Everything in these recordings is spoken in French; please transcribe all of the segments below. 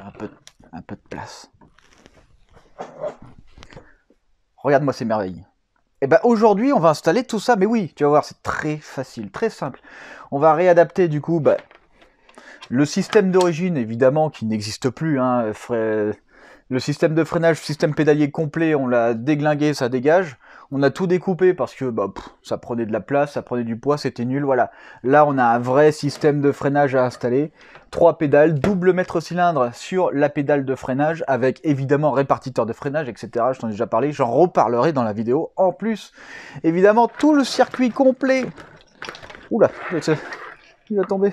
faire un peu de place. Regarde-moi ces merveilles. Et ben aujourd'hui, on va installer tout ça. Mais oui, tu vas voir, c'est très facile, très simple. On va réadapter du coup le système d'origine, évidemment, qui n'existe plus. Hein, le système de freinage, système pédalier complet, on l'a déglingué, ça dégage. On a tout découpé parce que ça prenait de la place, ça prenait du poids, c'était nul, voilà. Là, on a un vrai système de freinage à installer. 3 pédales, double mètre cylindre sur la pédale de freinage, avec évidemment répartiteur de freinage, etc. Je t'en ai déjà parlé, j'en reparlerai dans la vidéo. En plus, évidemment, tout le circuit complet. Oula, il va tomber.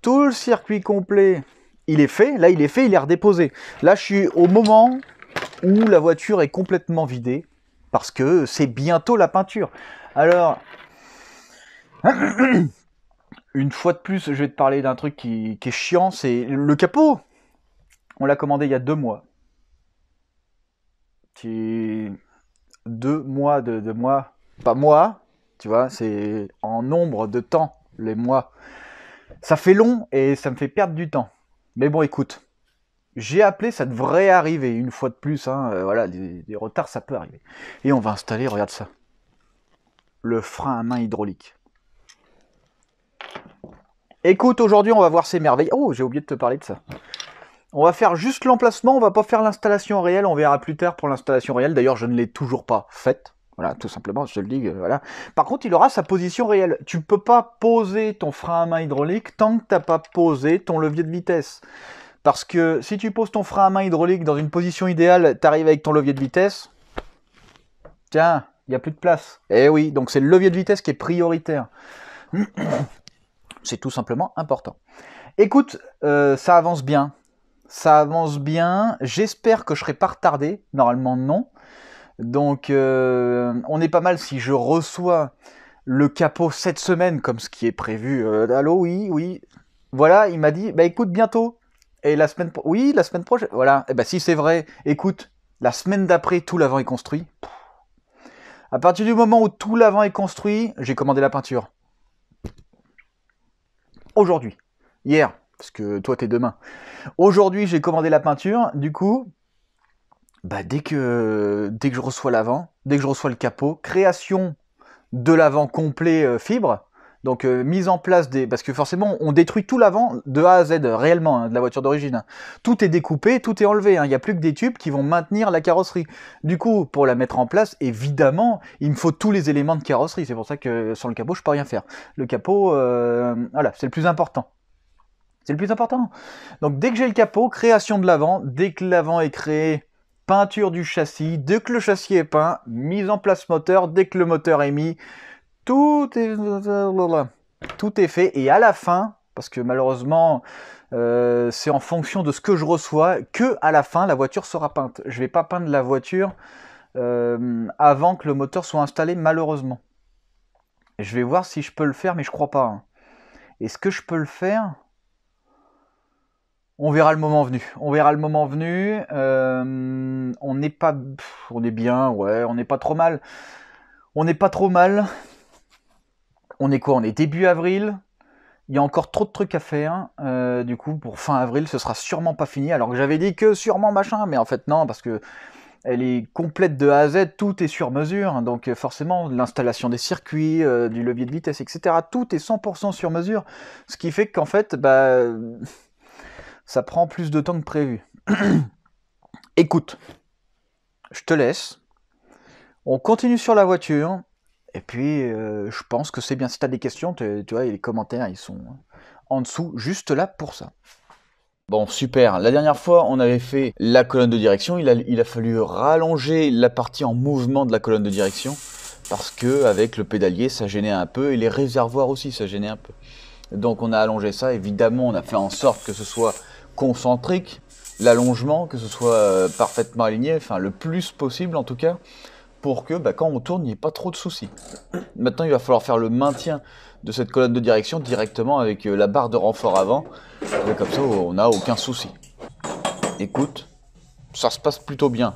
Tout le circuit complet, il est fait. Là, il est fait, il est redéposé. Là, je suis au moment où la voiture est complètement vidée, parce que c'est bientôt la peinture. Alors, une fois de plus, je vais te parler d'un truc qui est chiant, c'est le capot. On l'a commandé il y a 2 mois. 2 mois de mois, pas mois, tu vois, c'est en nombre de temps, les mois. Ça fait long et ça me fait perdre du temps. Mais bon, écoute, j'ai appelé, ça devrait arriver une fois de plus. Hein, voilà, des retards, ça peut arriver. Et on va installer, regarde ça, le frein à main hydraulique. Écoute, aujourd'hui, on va voir ces merveilles. Oh, j'ai oublié de te parler de ça. On va faire juste l'emplacement, on va pas faire l'installation réelle, on verra plus tard pour l'installation réelle. D'ailleurs, je ne l'ai toujours pas faite. Voilà, tout simplement, je te le dis, voilà. Par contre, il aura sa position réelle. Tu peux pas poser ton frein à main hydraulique tant que tu n'as pas posé ton levier de vitesse. Parce que si tu poses ton frein à main hydraulique dans une position idéale, tu arrives avec ton levier de vitesse, tiens, il n'y a plus de place. Eh oui, donc c'est le levier de vitesse qui est prioritaire. C'est tout simplement important. Écoute, ça avance bien. Ça avance bien. J'espère que je ne serai pas retardé. Normalement, non. Donc, on est pas mal si je reçois le capot cette semaine, comme ce qui est prévu. Allô, oui, oui. Voilà, il m'a dit, bah écoute, bientôt. Et la semaine oui, la semaine prochaine. Voilà. Et bah si c'est vrai, écoute, la semaine d'après, tout l'avant est construit. À partir du moment où tout l'avant est construit, j'ai commandé la peinture. Aujourd'hui. Hier, parce que toi, t'es demain. Aujourd'hui, j'ai commandé la peinture. Du coup, dès que je reçois l'avant, dès que je reçois le capot, création de l'avant complet fibre. Donc mise en place parce que forcément on détruit tout l'avant de A à Z réellement hein, de la voiture d'origine. Tout est découpé, tout est enlevé. Hein. Il n'y a plus que des tubes qui vont maintenir la carrosserie. Du coup, pour la mettre en place, évidemment, il me faut tous les éléments de carrosserie. C'est pour ça que sans le capot, je peux rien faire. Le capot, voilà, c'est le plus important. C'est le plus important. Donc dès que j'ai le capot, création de l'avant. Dès que l'avant est créé, peinture du châssis. Dès que le châssis est peint, mise en place moteur. Dès que le moteur est mis, tout est fait. Et à la fin, parce que malheureusement, c'est en fonction de ce que je reçois, que à la fin, la voiture sera peinte. Je ne vais pas peindre la voiture avant que le moteur soit installé, malheureusement. Je vais voir si je peux le faire, mais je crois pas. Hein. Est-ce que je peux le faire ? On verra le moment venu. On verra le moment venu. On n'est pas... on est bien, ouais, on n'est pas trop mal. On n'est pas trop mal. On est quoi ? On est début avril. Il y a encore trop de trucs à faire. Du coup, pour fin avril, ce sera sûrement pas fini. Alors que j'avais dit que sûrement machin, mais en fait non, parce que elle est complète de A à Z, tout est sur mesure. Donc forcément, l'installation des circuits, du levier de vitesse, etc. Tout est 100% sur mesure. Ce qui fait qu'en fait, ça prend plus de temps que prévu. Écoute, je te laisse. On continue sur la voiture. Et puis, je pense que c'est bien. Si tu as des questions, tu vois, les commentaires, ils sont en dessous, juste là pour ça. Bon, super. La dernière fois, on avait fait la colonne de direction. Il a fallu rallonger la partie en mouvement de la colonne de direction parce que avec le pédalier, ça gênait un peu et les réservoirs aussi, ça gênait un peu. Donc, on a allongé ça. Évidemment, on a fait en sorte que ce soit concentrique, l'allongement, que ce soit parfaitement aligné, enfin le plus possible en tout cas, pour que quand on tourne, il n'y ait pas trop de soucis. Maintenant, il va falloir faire le maintien de cette colonne de direction directement avec la barre de renfort avant. Et comme ça, on n'a aucun souci. Écoute, ça se passe plutôt bien.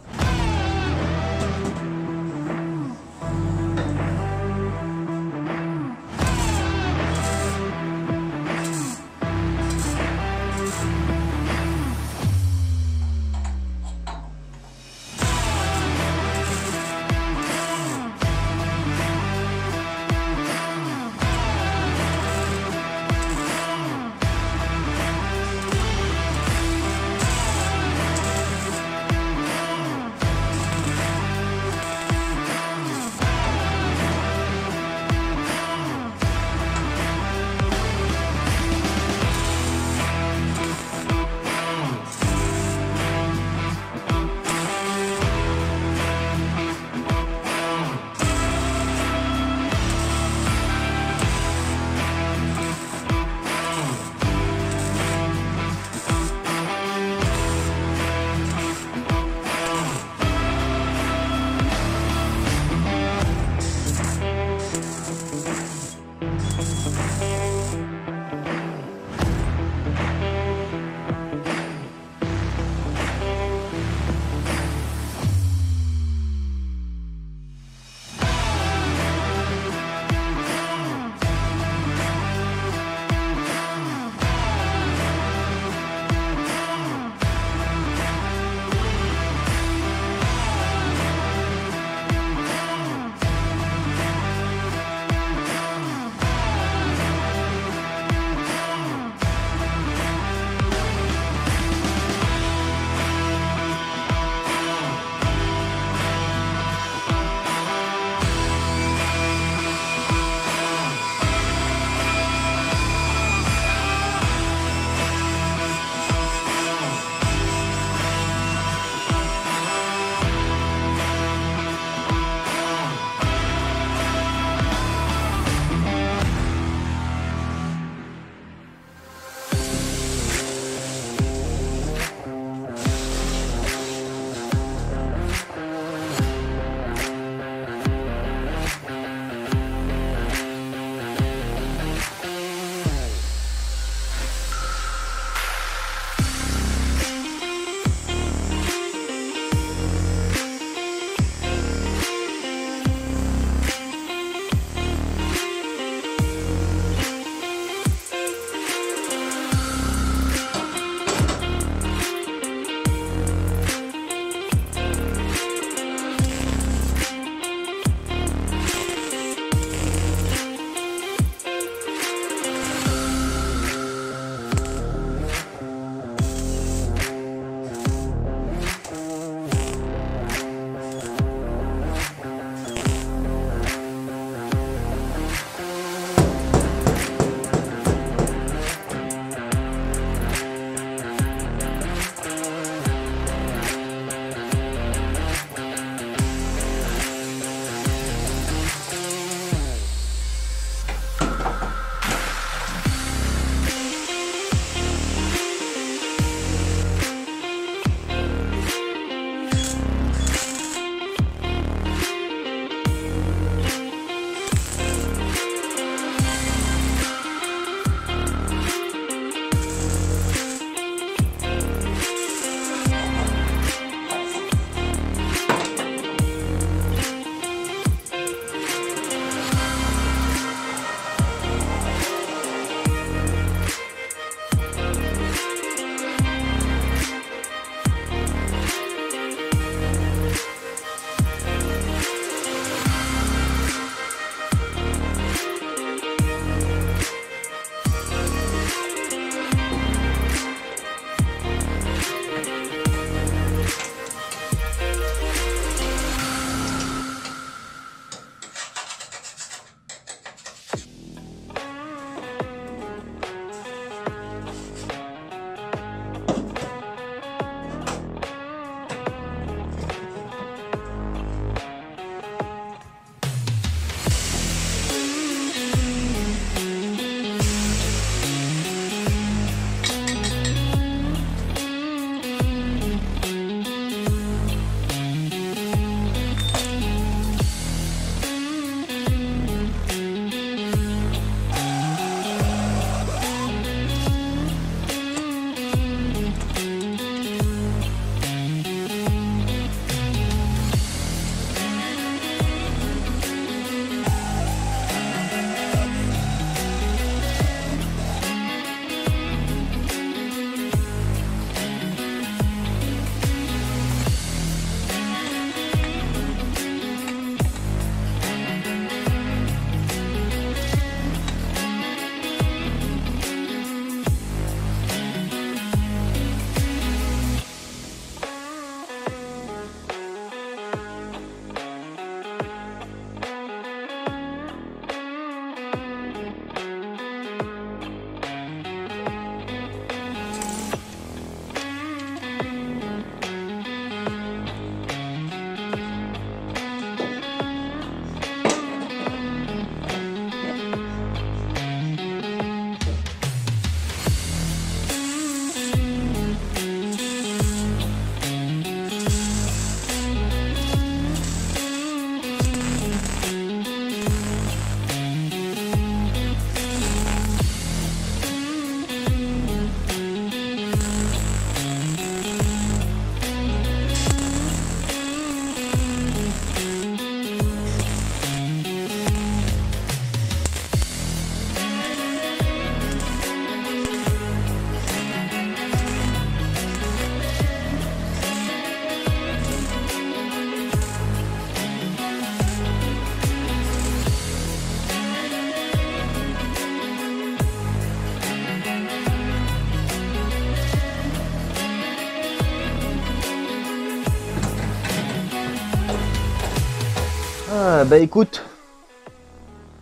Bah écoute,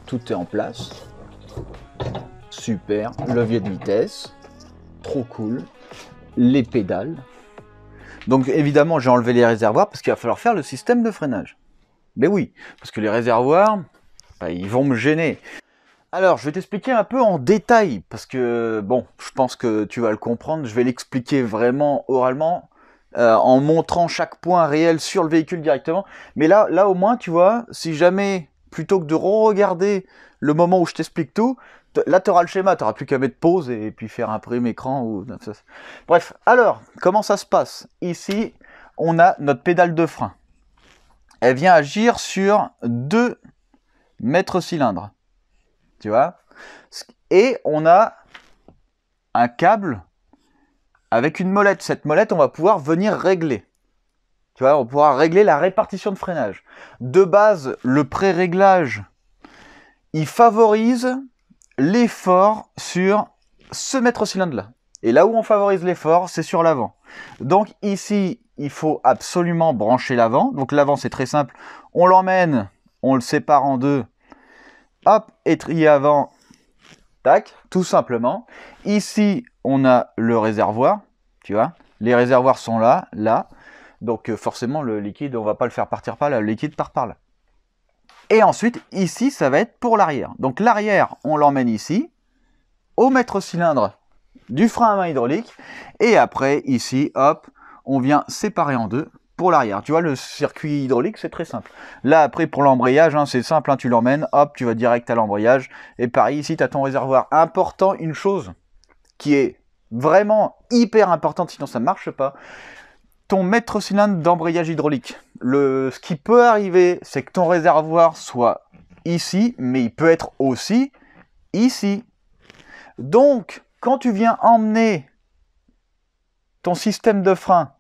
tout est en place. Super, levier de vitesse, trop cool. Les pédales. Donc évidemment, j'ai enlevé les réservoirs parce qu'il va falloir faire le système de freinage. Mais oui, parce que les réservoirs, bah, ils vont me gêner. Alors, je vais t'expliquer un peu en détail, parce que, bon, je pense que tu vas le comprendre, je vais l'expliquer vraiment oralement, en montrant chaque point réel sur le véhicule directement. Mais là au moins, tu vois, si jamais, plutôt que de re-regarder le moment où je t'explique tout, là, tu auras le schéma, tu n'auras plus qu'à mettre pause et puis faire imprimer écran. Ou... Bref, alors, comment ça se passe? Ici, on a notre pédale de frein. Elle vient agir sur 2 mètres cylindres. Tu vois? Et on a un câble avec une molette. Cette molette, on va pouvoir venir régler. Tu vois, on va pouvoir régler la répartition de freinage. De base, le pré-réglage, il favorise l'effort sur ce mètre cylindre là. Et là où on favorise l'effort, c'est sur l'avant. Donc ici, il faut absolument brancher l'avant. Donc l'avant, c'est très simple. On l'emmène, on le sépare en 2. Hop, étrier avant. Tac, tout simplement. Ici, on a le réservoir. Tu vois, les réservoirs sont là, là. Donc forcément, le liquide, on va pas le faire partir par là. Le liquide part par là. Et ensuite, ici, ça va être pour l'arrière. Donc l'arrière, on l'emmène ici, au mètre cylindre du frein à main hydraulique. Et après, ici, hop, on vient séparer en 2 pour l'arrière. Tu vois, le circuit hydraulique, c'est très simple. Là, après, pour l'embrayage, hein, c'est simple, hein, tu l'emmènes, hop, tu vas direct à l'embrayage. Et pareil, ici, tu as ton réservoir. Important, une chose qui est vraiment hyper importante, sinon ça ne marche pas. Ton mètre cylindre d'embrayage hydraulique. Ce qui peut arriver, c'est que ton réservoir soit ici, mais il peut être aussi ici. Donc, quand tu viens emmener ton système de frein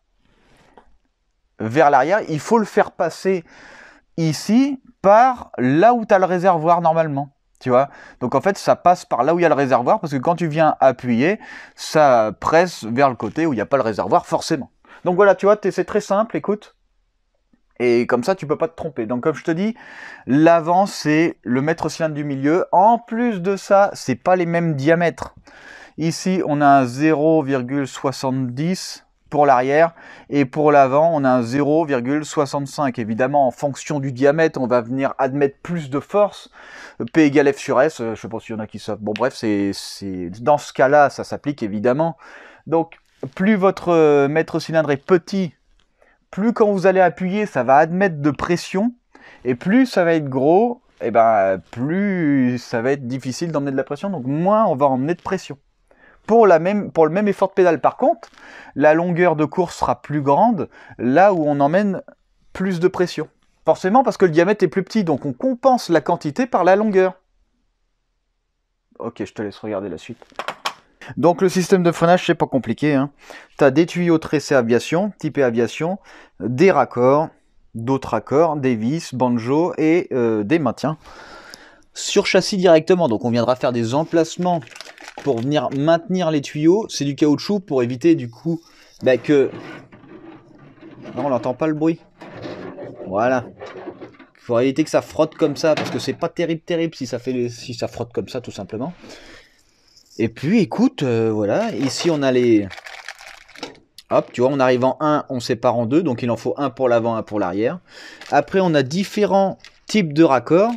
vers l'arrière, il faut le faire passer ici par là où tu as le réservoir normalement. Tu vois, donc en fait, ça passe par là où il y a le réservoir, parce que quand tu viens appuyer, ça presse vers le côté où il n'y a pas le réservoir forcément. Donc voilà, tu vois, c'est très simple, écoute. Et comme ça, tu peux pas te tromper. Donc comme je te dis, l'avant, c'est le mètre cylindre du milieu. En plus de ça, c'est pas les mêmes diamètres. Ici, on a un 0,70 pour l'arrière. Et pour l'avant, on a un 0,65. Évidemment, en fonction du diamètre, on va venir admettre plus de force. P égale F sur S. Je sais pas s'il y en a qui savent. Bon bref, dans ce cas-là, ça s'applique évidemment. Donc, plus votre mètre cylindre est petit, plus quand vous allez appuyer, ça va admettre de pression, et plus ça va être gros, et ben plus ça va être difficile d'emmener de la pression, donc moins on va emmener de pression. Pour le même effort de pédale, par contre, la longueur de course sera plus grande, là où on emmène plus de pression. Forcément parce que le diamètre est plus petit, donc on compense la quantité par la longueur. Ok, je te laisse regarder la suite. Donc le système de freinage, c'est pas compliqué, hein. Tu as des tuyaux tressés aviation, typés aviation, des raccords, d'autres raccords, des vis, banjo et des maintiens sur châssis directement. Donc on viendra faire des emplacements pour venir maintenir les tuyaux. C'est du caoutchouc pour éviter du coup que... Non, on n'entend pas le bruit. Voilà. Il faut éviter que ça frotte comme ça, parce que c'est pas terrible si ça frotte comme ça tout simplement. Et puis écoute, voilà, ici on a les... Hop, tu vois, on arrive en 1, on sépare en 2, donc il en faut un pour l'avant, un pour l'arrière. Après, on a différents types de raccords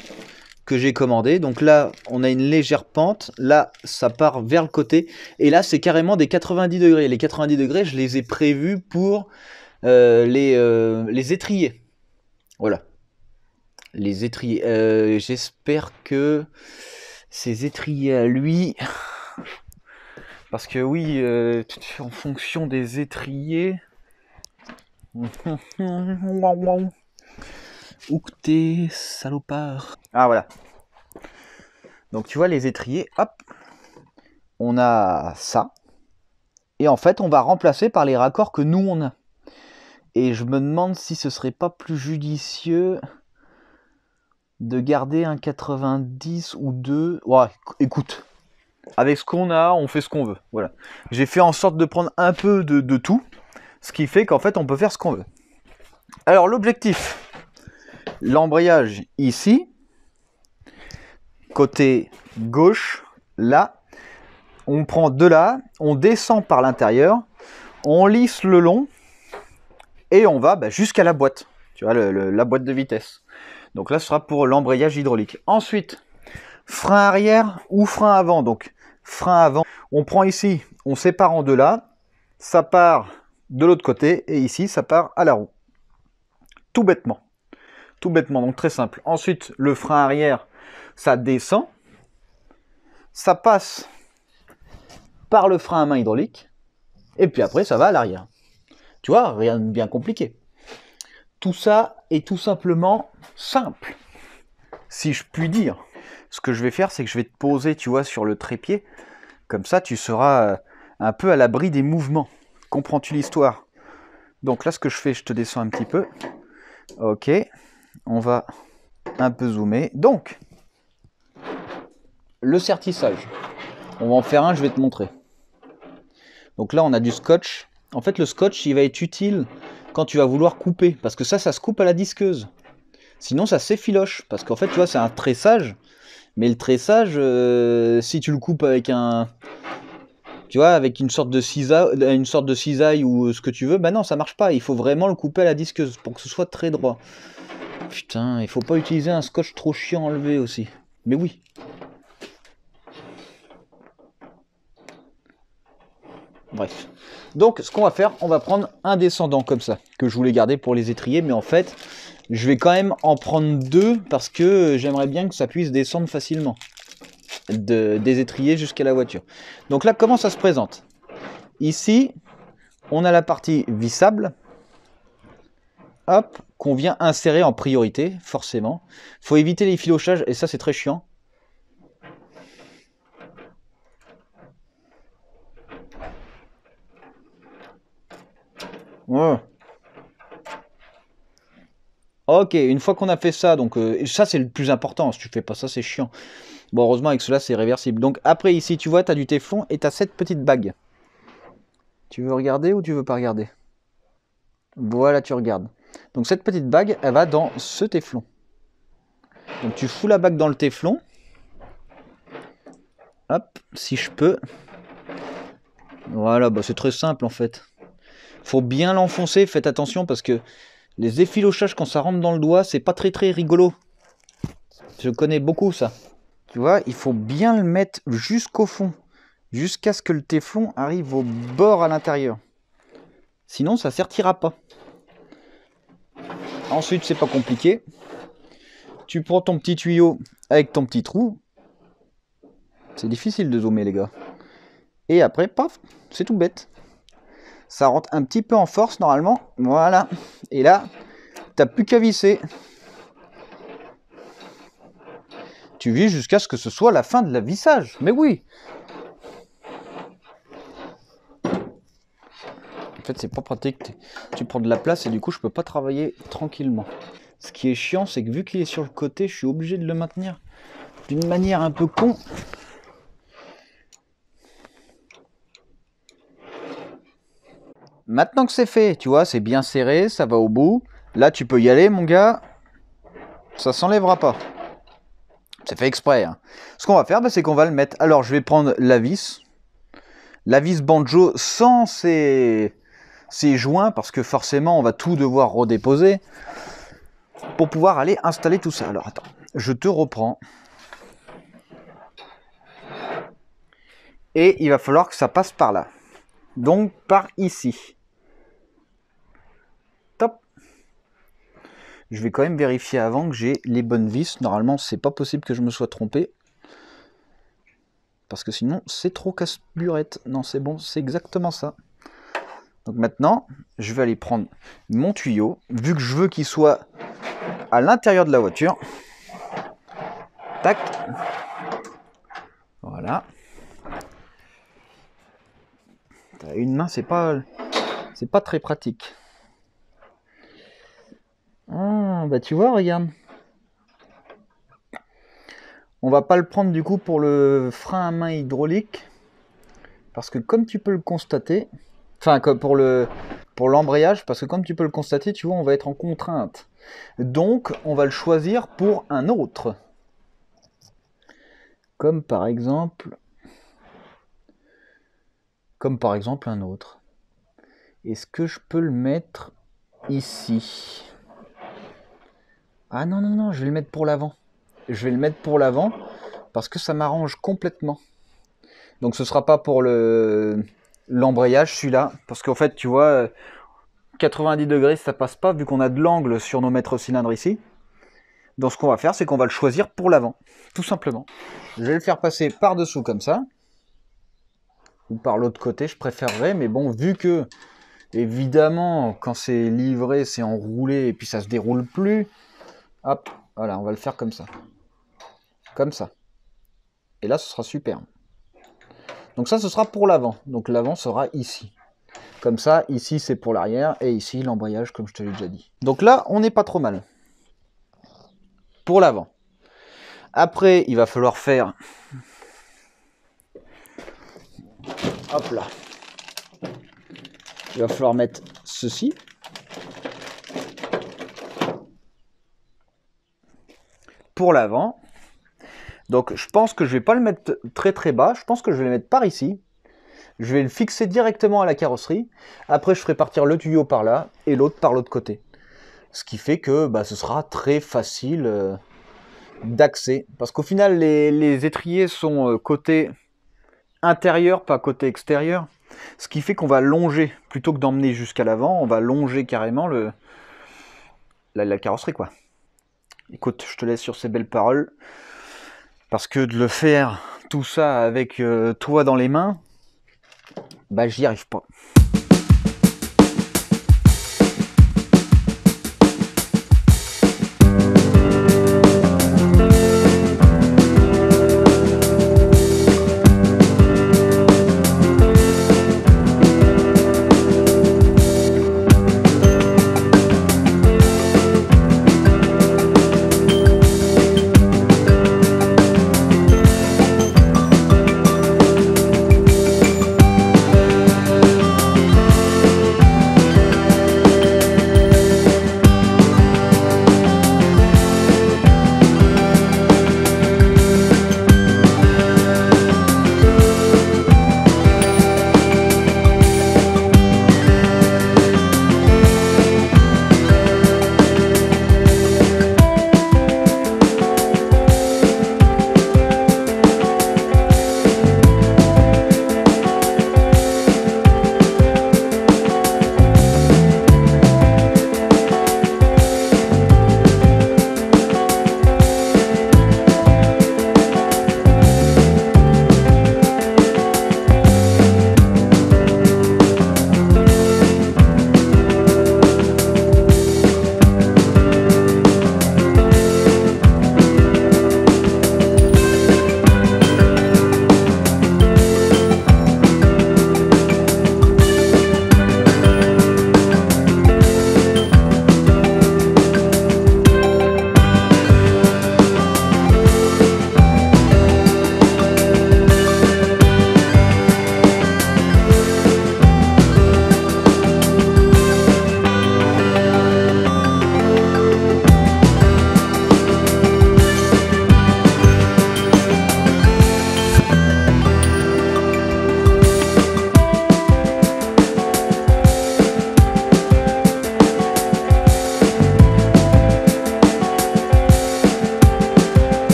que j'ai commandés. Donc là, on a une légère pente, là, ça part vers le côté. Et là, c'est carrément des 90 degrés. Les 90 degrés, je les ai prévus pour les étriers. Voilà. Les étriers. J'espère que ces étriers à lui... Parce que oui, en fonction des étriers... Où que t'es, salopard? Ah voilà. Donc tu vois les étriers, hop, on a ça. Et en fait, on va remplacer par les raccords que nous on a. Et je me demande si ce serait pas plus judicieux de garder un 90 ou 2. Ouais, écoute. Avec ce qu'on a, on fait ce qu'on veut. Voilà. J'ai fait en sorte de prendre un peu de tout, ce qui fait qu'en fait, on peut faire ce qu'on veut. Alors, l'objectif l'embrayage ici, côté gauche, là, on prend de là, on descend par l'intérieur, on lisse le long et on va jusqu'à la boîte, tu vois, la boîte de vitesse. Donc là, ce sera pour l'embrayage hydraulique. Ensuite, frein arrière ou frein avant. Donc, frein avant, on prend ici, on sépare en deux là, ça part de l'autre côté et ici, ça part à la roue. Tout bêtement, donc très simple. Ensuite, le frein arrière, ça descend, ça passe par le frein à main hydraulique, et puis après, ça va à l'arrière. Tu vois, rien de bien compliqué. Tout ça est tout simplement simple, si je puis dire. Ce que je vais faire, c'est que je vais te poser, tu vois, sur le trépied. Comme ça, tu seras un peu à l'abri des mouvements. Comprends-tu l'histoire? Donc là, ce que je fais, je te descends un petit peu. Ok, on va un peu zoomer. Donc, le sertissage. On va en faire un, je vais te montrer. Donc là, on a du scotch. En fait, le scotch, il va être utile quand tu vas vouloir couper. Parce que ça se coupe à la disqueuse. Sinon, ça s'effiloche. Parce qu'en fait, tu vois, c'est un tressage. Mais le tressage, si tu le coupes avec un... Tu vois, avec une sorte de cisaille ou ce que tu veux, bah non, ça marche pas. Il faut vraiment le couper à la disqueuse pour que ce soit très droit. Putain, il faut pas utiliser un scotch trop chiant à enlever aussi. Mais oui. Bref. Donc, ce qu'on va faire, on va prendre un descendant comme ça, que je voulais garder pour les étriers, mais en fait, je vais quand même en prendre deux parce que j'aimerais bien que ça puisse descendre facilement des étriers jusqu'à la voiture. Donc là, comment ça se présente? Ici, on a la partie vissable, hop, qu'on vient insérer en priorité, forcément. Il faut éviter les filochages, et ça, c'est très chiant. Ouais. Ok, une fois qu'on a fait ça, donc ça c'est le plus important, si tu fais pas ça c'est chiant. Bon, heureusement avec cela c'est réversible. Donc après ici tu vois, tu as du téflon et tu as cette petite bague. Tu veux regarder ou tu veux pas regarder? Voilà, tu regardes. Donc cette petite bague, elle va dans ce téflon. Donc tu fous la bague dans le téflon. Hop, si je peux. Voilà, bah c'est très simple en fait. Faut bien l'enfoncer, faites attention parce que les effilochages quand ça rentre dans le doigt, c'est pas très rigolo. Je connais beaucoup ça. Tu vois, il faut bien le mettre jusqu'au fond, jusqu'à ce que le téflon arrive au bord à l'intérieur. Sinon, ça ne sertira pas. Ensuite, c'est pas compliqué. Tu prends ton petit tuyau avec ton petit trou. C'est difficile de zoomer, les gars. Et après, paf, c'est tout bête. Ça rentre un petit peu en force, normalement. Voilà. Et là, t'as plus qu'à visser. Tu vis jusqu'à ce que ce soit la fin de la vissage. Mais oui. En fait, c'est pas pratique. Tu prends de la place et du coup, je peux pas travailler tranquillement. Ce qui est chiant, c'est que vu qu'il est sur le côté, je suis obligé de le maintenir d'une manière un peu con. Maintenant que c'est fait, tu vois, c'est bien serré, ça va au bout. Là, tu peux y aller, mon gars. Ça s'enlèvera pas. C'est fait exprès. Hein. Ce qu'on va faire, c'est qu'on va le mettre. Alors, je vais prendre la vis. La vis banjo sans ses joints, parce que forcément, on va tout devoir redéposer pour pouvoir aller installer tout ça. Alors, attends, je te reprends. Et il va falloir que ça passe par là. Donc, par ici. Top. Je vais quand même vérifier avant que j'ai les bonnes vis. Normalement, c'est pas possible que je me sois trompé. Parce que sinon, c'est trop casse-burette. Non, c'est bon, c'est exactement ça. Donc maintenant, je vais aller prendre mon tuyau. Vu que je veux qu'il soit à l'intérieur de la voiture. Tac. Voilà. Une main, c'est pas très pratique. Ah, bah tu vois, regarde. On va pas le prendre du coup pour le frein à main hydraulique. Parce que comme tu peux le constater, enfin pour le pour l'embrayage, parce que comme tu peux le constater, tu vois, on va être en contrainte. Donc, on va le choisir pour un autre. Comme par exemple un autre. Est-ce que je peux le mettre ici? Ah non, non, non, je vais le mettre pour l'avant. Je vais le mettre pour l'avant parce que ça m'arrange complètement. Donc ce sera pas pour l'embrayage celui-là, parce qu'en fait, tu vois, 90 degrés, ça passe pas vu qu'on a de l'angle sur nos mètres cylindres ici. Donc ce qu'on va faire, c'est qu'on va le choisir pour l'avant, tout simplement. Je vais le faire passer par-dessous comme ça. Ou par l'autre côté, je préférerais, mais bon, vu que, évidemment, quand c'est livré, c'est enroulé et puis ça se déroule plus. Hop, voilà, on va le faire comme ça. Comme ça. Et là, ce sera super. Donc ça, ce sera pour l'avant. Donc l'avant sera ici. Comme ça, ici, c'est pour l'arrière. Et ici, l'embrayage, comme je te l'ai déjà dit. Donc là, on n'est pas trop mal. Pour l'avant. Après, il va falloir faire... Hop là. Il va falloir mettre ceci. Pour l'avant. Donc je pense que je vais pas le mettre très très bas. Je pense que je vais le mettre par ici. Je vais le fixer directement à la carrosserie. Après, je ferai partir le tuyau par là et l'autre par l'autre côté. Ce qui fait que bah, ce sera très facile d'accès. Parce qu'au final, les étriers sont côté intérieur, pas côté extérieur. Ce qui fait qu'on va longer, plutôt que d'emmener jusqu'à l'avant, on va longer carrément la carrosserie, quoi. Écoute, je te laisse sur ces belles paroles. Parce que de le faire, tout ça, avec toi dans les mains, bah j'y arrive pas.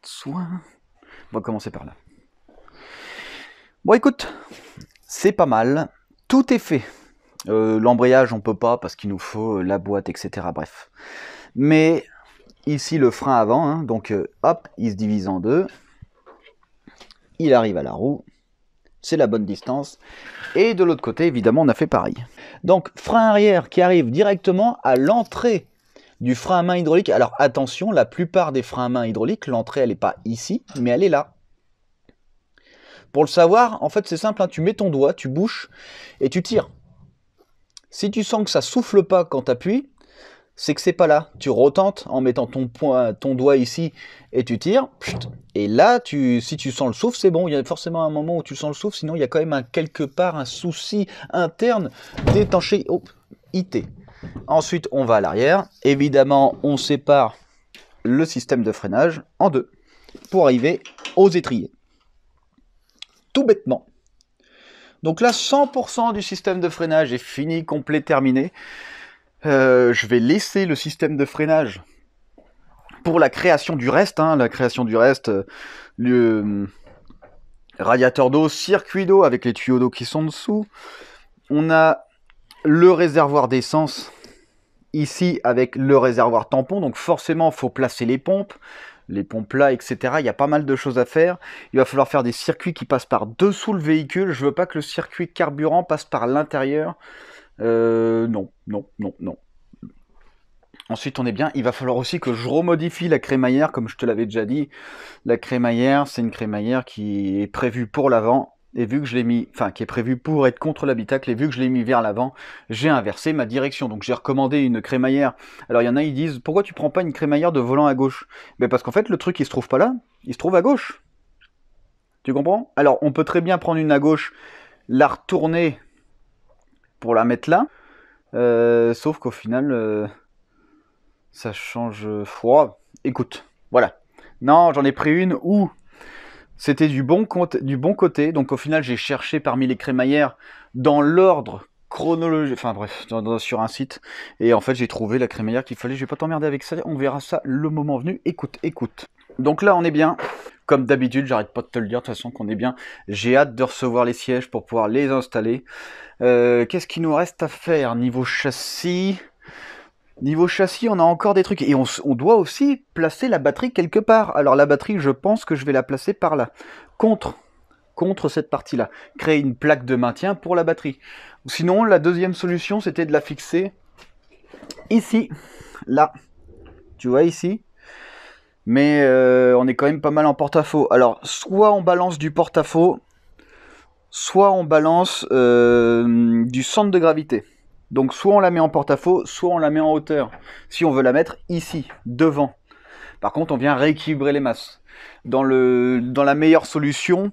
soin. On va commencer par là. Bon, écoute, c'est pas mal. Tout est fait. L'embrayage, on peut pas parce qu'il nous faut la boîte, etc. Bref. Mais ici, le frein avant, hein, donc hop, il se divise en deux. Il arrive à la roue. C'est la bonne distance. Et de l'autre côté, évidemment, on a fait pareil. Donc, frein arrière qui arrive directement à l'entrée du frein à main hydraulique. Alors, attention, la plupart des freins à main hydrauliques, l'entrée, elle n'est pas ici, mais elle est là. Pour le savoir, en fait, c'est simple. Hein, tu mets ton doigt, tu bouches et tu tires. Si tu sens que ça souffle pas quand tu appuies, c'est que c'est pas là. Tu retentes en mettant ton doigt ici et tu tires. Et là, si tu sens le souffle, c'est bon. Il y a forcément un moment où tu sens le souffle, sinon il y a quand même quelque part un souci interne d'étanché. Oh, IT. Ensuite, on va à l'arrière. Évidemment, on sépare le système de freinage en deux pour arriver aux étriers. Tout bêtement. Donc là, 100% du système de freinage est fini, complet, terminé. Je vais laisser le système de freinage pour la création du reste. Hein, la création du reste, le radiateur d'eau, circuit d'eau avec les tuyaux d'eau qui sont dessous. On a le réservoir d'essence ici avec le réservoir tampon. Donc forcément, il faut placer les pompes là, etc. Il y a pas mal de choses à faire. Il va falloir faire des circuits qui passent par dessous le véhicule. Je veux pas que le circuit carburant passe par l'intérieur. Non. Ensuite, on est bien. Il va falloir aussi que je remodifie la crémaillère, comme je te l'avais déjà dit. La crémaillère, c'est une crémaillère qui est prévue pour l'avant. Et vu que je l'ai mis, enfin, qui est prévue pour être contre l'habitacle, et vu que je l'ai mis vers l'avant, j'ai inversé ma direction. Donc j'ai recommandé une crémaillère. Alors il y en a, ils disent, pourquoi tu prends pas une crémaillère de volant à gauche? Ben parce qu'en fait, le truc, il se trouve pas là, il se trouve à gauche. Tu comprends? Alors, on peut très bien prendre une à gauche, la retourner pour la mettre là. Sauf qu'au final, ça change froid. Écoute, voilà. Non, j'en ai pris une où c'était du bon côté. Donc au final, j'ai cherché parmi les crémaillères dans l'ordre chronologique. Enfin bref, sur un site. Et en fait, j'ai trouvé la crémaillère qu'il fallait. Je vais pas t'emmerder avec ça. On verra ça le moment venu. Écoute. Donc là, on est bien. Comme d'habitude, j'arrête pas de te le dire de toute façon qu'on est bien. J'ai hâte de recevoir les sièges pour pouvoir les installer. Qu'est-ce qu'il nous reste à faire niveau châssis? Niveau châssis, on a encore des trucs. Et on doit aussi placer la batterie quelque part. Alors la batterie, je pense que je vais la placer par là. Contre cette partie-là. Créer une plaque de maintien pour la batterie. Sinon, la deuxième solution, c'était de la fixer ici. Là. Tu vois ici. Mais on est quand même pas mal en porte-à-faux. Alors, soit on balance du porte-à-faux, soit on balance du centre de gravité. Donc soit on la met en porte-à-faux, soit on la met en hauteur. Si on veut la mettre ici, devant. Par contre, on vient rééquilibrer les masses. Dans la meilleure solution,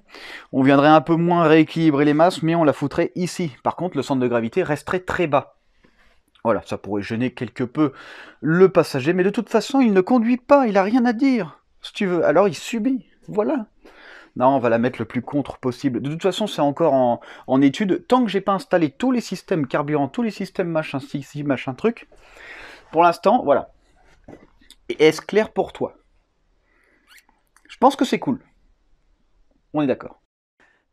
on viendrait un peu moins rééquilibrer les masses, mais on la foutrait ici. Par contre, le centre de gravité resterait très bas. Voilà, ça pourrait gêner quelque peu le passager, mais de toute façon, il ne conduit pas, il n'a rien à dire, si tu veux. Alors il subit, voilà. Non, on va la mettre le plus contre possible. De toute façon, c'est encore en étude. Tant que j'ai pas installé tous les systèmes carburants, tous les systèmes machin, machin truc, pour l'instant, voilà. Et est-ce clair pour toi? Je pense que c'est cool. On est d'accord.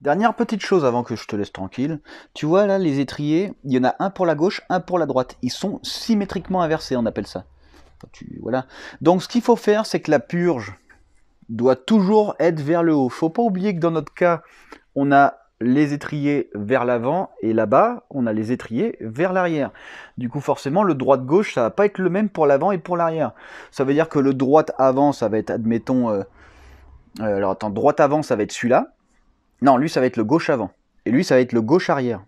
Dernière petite chose avant que je te laisse tranquille. Tu vois là, les étriers, il y en a un pour la gauche, un pour la droite. Ils sont symétriquement inversés, on appelle ça. Voilà. Donc ce qu'il faut faire, c'est que la purge doit toujours être vers le haut. Faut pas oublier que dans notre cas, on a les étriers vers l'avant et là-bas, on a les étriers vers l'arrière. Du coup, forcément, le droite-gauche, ça va pas être le même pour l'avant et pour l'arrière. Ça veut dire que le droite-avant, ça va être, admettons... alors attends, droite-avant, ça va être celui-là. Non, lui, ça va être le gauche-avant. Et lui, ça va être le gauche-arrière.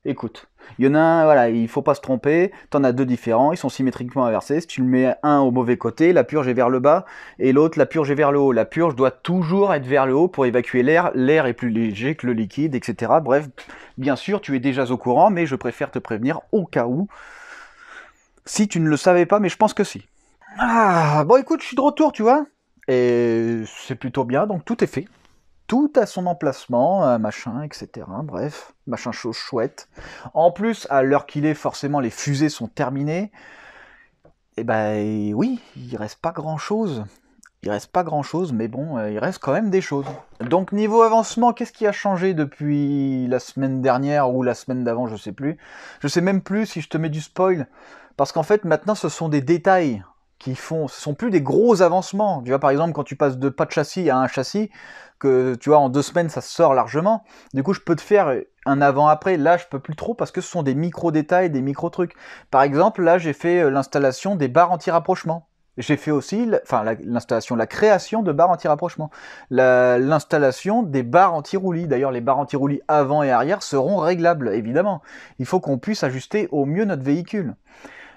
Écoute, il y en a un, voilà, il faut pas se tromper, t'en as deux différents, ils sont symétriquement inversés. Si tu le mets un au mauvais côté, la purge est vers le bas, et l'autre, la purge est vers le haut. La purge doit toujours être vers le haut pour évacuer l'air. L'air est plus léger que le liquide, etc. Bref, bien sûr, tu es déjà au courant, mais je préfère te prévenir au cas où. Si tu ne le savais pas, mais je pense que si. Ah, bon écoute, je suis de retour, tu vois. Et c'est plutôt bien, donc tout est fait. Tout à son emplacement, machin, etc. Bref, machin chose chouette. En plus, à l'heure qu'il est, forcément, les fusées sont terminées. Et ben oui, il reste pas grand-chose. Il reste pas grand-chose, mais bon, il reste quand même des choses. Donc niveau avancement, qu'est-ce qui a changé depuis la semaine dernière ou la semaine d'avant, je sais plus. Je sais même plus si je te mets du spoil, parce qu'en fait maintenant ce sont des détails qui font, ce sont plus des gros avancements. Tu vois par exemple quand tu passes de pas de châssis à un châssis, que tu vois en 2 semaines ça se sort largement. Du coup je peux te faire un avant-après. Là je peux plus trop parce que ce sont des micro détails, des micro trucs. Par exemple là j'ai fait l'installation des barres anti-rapprochement. J'ai fait aussi l'installation, la création de barres anti-rapprochement, l'installation des barres anti-roulis. D'ailleurs, les barres anti-roulis avant et arrière seront réglables, évidemment. Il faut qu'on puisse ajuster au mieux notre véhicule.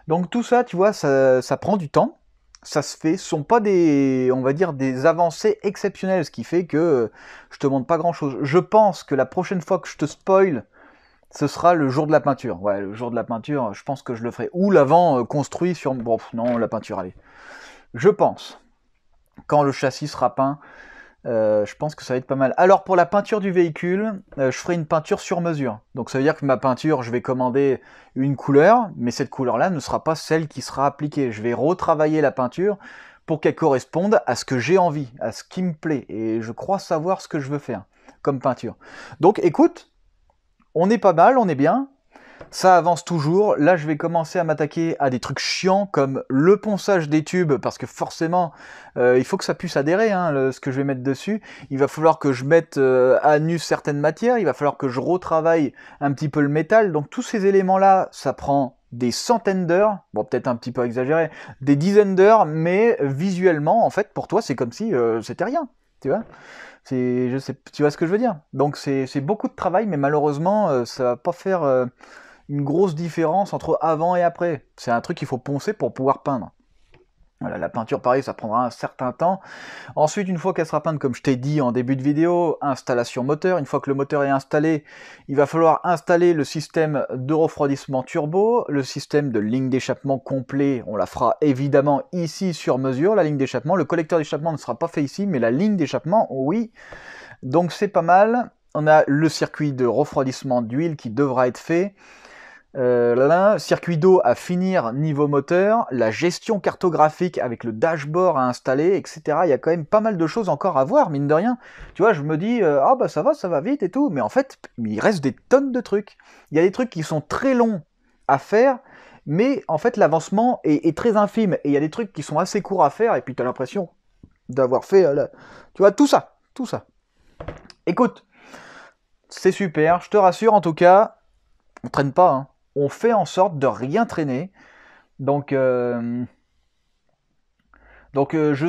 Donc tout ça, tu vois, ça prend du temps. Ça se fait, ce sont pas des, on va dire, des avancées exceptionnelles, ce qui fait que je te montre pas grand-chose. Je pense que la prochaine fois que je te spoil, ce sera le jour de la peinture. Ouais, le jour de la peinture, je pense que je le ferai. Ou l'avant construit sur... Bon, non, la peinture, allez. Je pense, quand le châssis sera peint, je pense que ça va être pas mal. Alors pour la peinture du véhicule, je ferai une peinture sur mesure. Donc ça veut dire que ma peinture, je vais commander une couleur, mais cette couleur-là ne sera pas celle qui sera appliquée. Je vais retravailler la peinture pour qu'elle corresponde à ce que j'ai envie, à ce qui me plaît. Et je crois savoir ce que je veux faire comme peinture. Donc écoute, on est pas mal, on est bien. Ça avance toujours. Là, je vais commencer à m'attaquer à des trucs chiants comme le ponçage des tubes, parce que forcément, il faut que ça puisse adhérer, hein, ce que je vais mettre dessus. Il va falloir que je mette à nu certaines matières, il va falloir que je retravaille un petit peu le métal. Donc tous ces éléments-là, ça prend des centaines d'heures, bon peut-être un petit peu exagéré, des dizaines d'heures, mais visuellement, en fait, pour toi, c'est comme si c'était rien, tu vois. Je sais, tu vois ce que je veux dire. Donc c'est beaucoup de travail, mais malheureusement, ça va pas faire une grosse différence entre avant et après. C'est un truc qu'il faut poncer pour pouvoir peindre. Voilà, la peinture, pareil, ça prendra un certain temps. Ensuite, une fois qu'elle sera peinte, comme je t'ai dit en début de vidéo, installation moteur. Une fois que le moteur est installé, il va falloir installer le système de refroidissement turbo, le système de ligne d'échappement complet. On la fera évidemment ici sur mesure, la ligne d'échappement. Le collecteur d'échappement ne sera pas fait ici, mais la ligne d'échappement, oui. Donc c'est pas mal. On a le circuit de refroidissement d'huile qui devra être fait. Circuit d'eau à finir niveau moteur, la gestion cartographique avec le dashboard à installer, etc. Il y a quand même pas mal de choses encore à voir, mine de rien. Tu vois, je me dis, ah bah ça va vite et tout, mais en fait, il reste des tonnes de trucs. Il y a des trucs qui sont très longs à faire, mais en fait l'avancement est très infime, et il y a des trucs qui sont assez courts à faire, et puis tu as l'impression d'avoir fait, tu vois, tout ça. Écoute, c'est super, je te rassure en tout cas, on traîne pas, hein. On fait en sorte de rien traîner. Donc je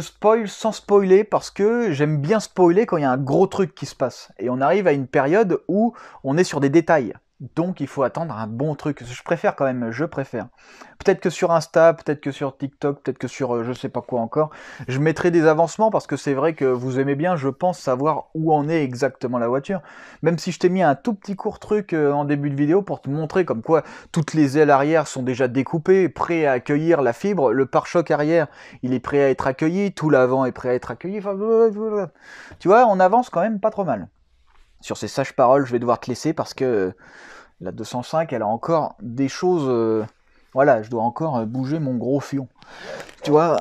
spoil sans spoiler parce que j'aime bien spoiler quand il y a un gros truc qui se passe. Et on arrive à une période où on est sur des détails. Donc il faut attendre un bon truc. Je préfère quand même, je préfère. Peut-être que sur Insta, peut-être que sur TikTok, peut-être que sur je sais pas quoi encore, je mettrai des avancements parce que c'est vrai que vous aimez bien, je pense, savoir où en est exactement la voiture. Même si je t'ai mis un tout petit court truc en début de vidéo pour te montrer comme quoi toutes les ailes arrière sont déjà découpées, prêts à accueillir la fibre, le pare-choc arrière, il est prêt à être accueilli, tout l'avant est prêt à être accueilli. Enfin, tu vois, on avance quand même pas trop mal. Sur ces sages paroles, je vais devoir te laisser parce que la 205, elle a encore des choses... voilà, je dois encore bouger mon gros fion. Tu vois